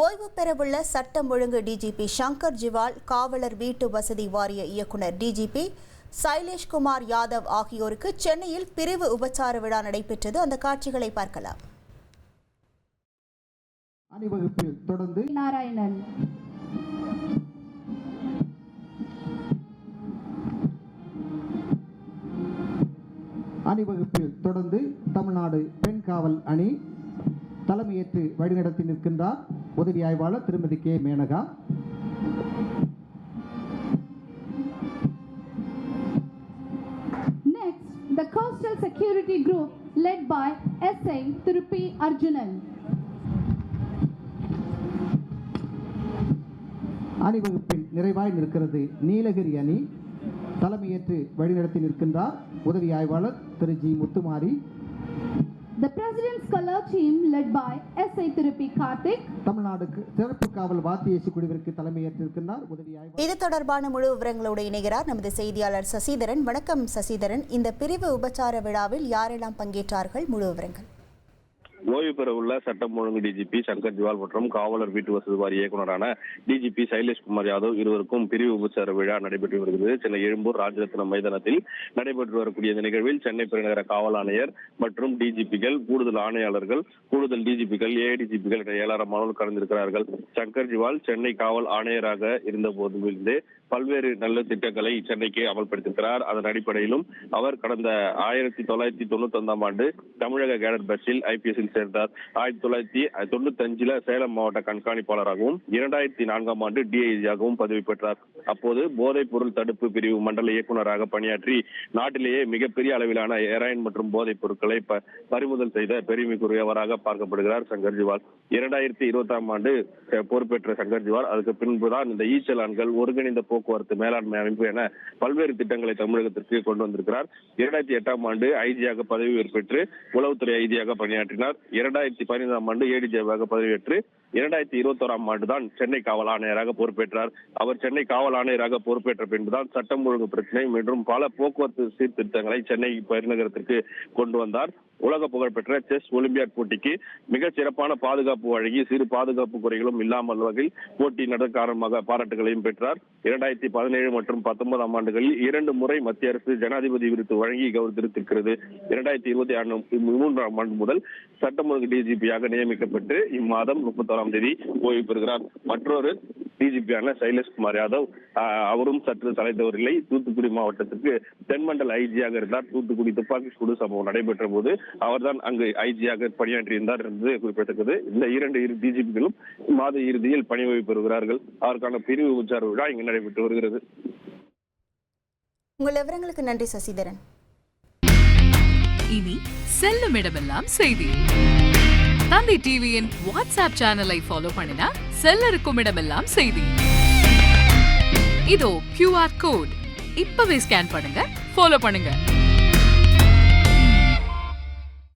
ஓய்வு பெறவுள்ள சட்டம் ஒழுங்கு டிஜிபி சங்கர் ஜிவால், காவலர் வீட்டு வசதி வாரிய இயக்குநர் டிஜிபி சைலேஷ்குமார் யாதவ் ஆகியோருக்கு சென்னையில் பிரிவு உபச்சார விழா நடைபெற்றது. அந்த காட்சிகளை பார்க்கலாம். அணிவகுப்பில் தொடர்ந்து நாராயணன், அணிவகுப்பில் தொடர்ந்து தமிழ்நாடு பெண் காவல் அணி தலைமையேற்று வழிநடத்தி நிற்கின்றார் உதவி ஆய்வாளர் திருமதி K Menaka. Next, the Coastal Security Group led by S.I. Thirupi Arjunan. அணிவகுப்பில் நிறைவாய் நிற்கிறது நீலகிரி அணி. தலைமையேற்று வழிநடத்தி நிற்கின்றார் உதவி ஆய்வாளர் Thiru G Muthumari. The President's Color Team led by S.I. Thirupi Karthik. Tamil Nadu சிறப்பு காவல் வாத்திய இசைக்குழுவிற்கு தலைமையேற்றிருக்கின்றார் உதவி ஆய்வாளர். இது தொடர்பான முழு விவரங்களோடு இணைகிறார் நமது செய்தியாளர் சசிதரன். வணக்கம் சசிதரன். இந்த பிரிவு உபச்சார விழாவில் யாரெல்லாம் பங்கேற்றார்கள்? முழு விவரங்கள். ஓய்வு பெற உள்ள சட்டம் ஒழுங்கு டிஜிபி சங்கர் ஜிவால் மற்றும் காவலர் வீட்டு வசதி வாரிய இயக்குநரான டிஜிபி சைலேஷ்குமார் யாதவ் இருவருக்கும் பிரிவு உபச்சார விழா நடைபெற்று வருகிறது. சென்னை எழும்பூர் ராஜரத்னம் மைதானத்தில் நடைபெற்று வரக்கூடிய இந்த நிகழ்வில் சென்னை பெருநகர காவல் ஆணையர் மற்றும் டிஜிபிகள், கூடுதல் ஆணையாளர்கள், கூடுதல் டிஜிபிகள், ஏடிஜிபிகள் என ஏராளமானோர் கலந்திருக்கிறார்கள். சங்கர் ஜிவால் சென்னை காவல் ஆணையராக இருந்த போதிலிருந்தே பல்வேறு நல்ல திட்டங்களை சென்னைக்கு அமல்படுத்தியிருக்கிறார். அதன் அடிப்படையிலும் அவர் கடந்த 1991 ஆண்டு தமிழக கேடட் பஸ்ஸில் IPS சேர்ந்தார். 1995 சேலம் மாவட்ட கண்காணிப்பாளராகவும் 2004 ஆண்டு DIG-ஆகவும் பதவி பெற்றார். அப்போது போதைப் பொருள் தடுப்பு பிரிவு மண்டல இயக்குநராக பணியாற்றி நாட்டிலேயே மிகப்பெரிய அளவிலான ஹெராயின் மற்றும் போதைப் பொருட்களை பறிமுதல் செய்த பெருமைக்குரியவராக பார்க்கப்படுகிறார் சங்கர் ஜிவால். 2020 ஆண்டு பொறுப்பேற்ற சங்கர் ஜிவால் அதுக்கு பின்புதான் இந்த ஈச்சலான்கள், ஒருங்கிணைந்த போக்குவரத்து மேலாண்மை அமைப்பு என பல்வேறு திட்டங்களை தமிழகத்திற்கு கொண்டு வந்திருக்கிறார். 2008 ஆண்டு IG-ஆக பதவி பெற்று உளவுத்துறை IG-ஆக பணியாற்றினார். 2015 ஆண்டு ADG-ஆக பதவியேற்று 2021 ஆண்டு தான் சென்னை காவல் ஆணையராக பொறுப்பேற்றார். அவர் சென்னை காவல் ஆணையராக பொறுப்பேற்ற பின்புதான் சட்டம் ஒழுங்கு பிரச்சனை மற்றும் பல போக்குவரத்து சீர்திருத்தங்களை சென்னை பெருநகரத்திற்கு கொண்டு வந்தார். உலக புகழ்பெற்ற செஸ் ஒலிம்பியாட் போட்டிக்கு மிக சிறப்பான பாதுகாப்பு வழங்கி சிறு பாதுகாப்பு குறைகளும் இல்லாமல் வகையில் போட்டி நடத்த காரணமாக பாராட்டுகளையும் பெற்றார். 2017 மற்றும் 19 ஆண்டுகளில் 2 முறை மத்திய அரசு ஜனாதிபதி விருது வழங்கி கௌரவித்திருக்கிறது. 2023 ஆண்டு முதல் சட்டம் ஒழுங்கு டிஜிபியாக நியமிக்கப்பட்டு இம்மாதம் 31 தேதி ஓய்வு பெறுகிறார். மற்றொரு டிஜிபியான சைலேஷ்குமார் யாதவ், அவரும் சற்று தலைத்தவரில்லை. தூத்துக்குடி மாவட்டத்திற்கு தென்மண்டல IG-ஆக இருந்தார். தூத்துக்குடி துப்பாக்கி சூடு சம்பவம் நடைபெற்ற போது அவர்தான் அங்கு IG-ஆக பணியாற்றியிருந்தார் என்பது குறிப்பிடத்தக்கது. இந்த 2 டிஜிபிகளும் மாத இறுதியில் பணி ஓய்வு பெறுகிறார்கள். அதற்கான பிரிவு உபச்சார விழா இங்கு நடைபெற்று வருகிறது. உங்கள் விவரங்களுக்கு நன்றி சசிதரன். இனி செல்லும் இடமெல்லாம் செய்தி. தந்தை டிவியின் வாட்ஸ்அப் சேனலை ஃபாலோ பண்ணினா செல்லருக்கும் இடமெல்லாம் செய்தி. இதோ QR கோட் இப்பவே ஸ்கேன் பண்ணுங்க, ஃபாலோ பண்ணுங்க.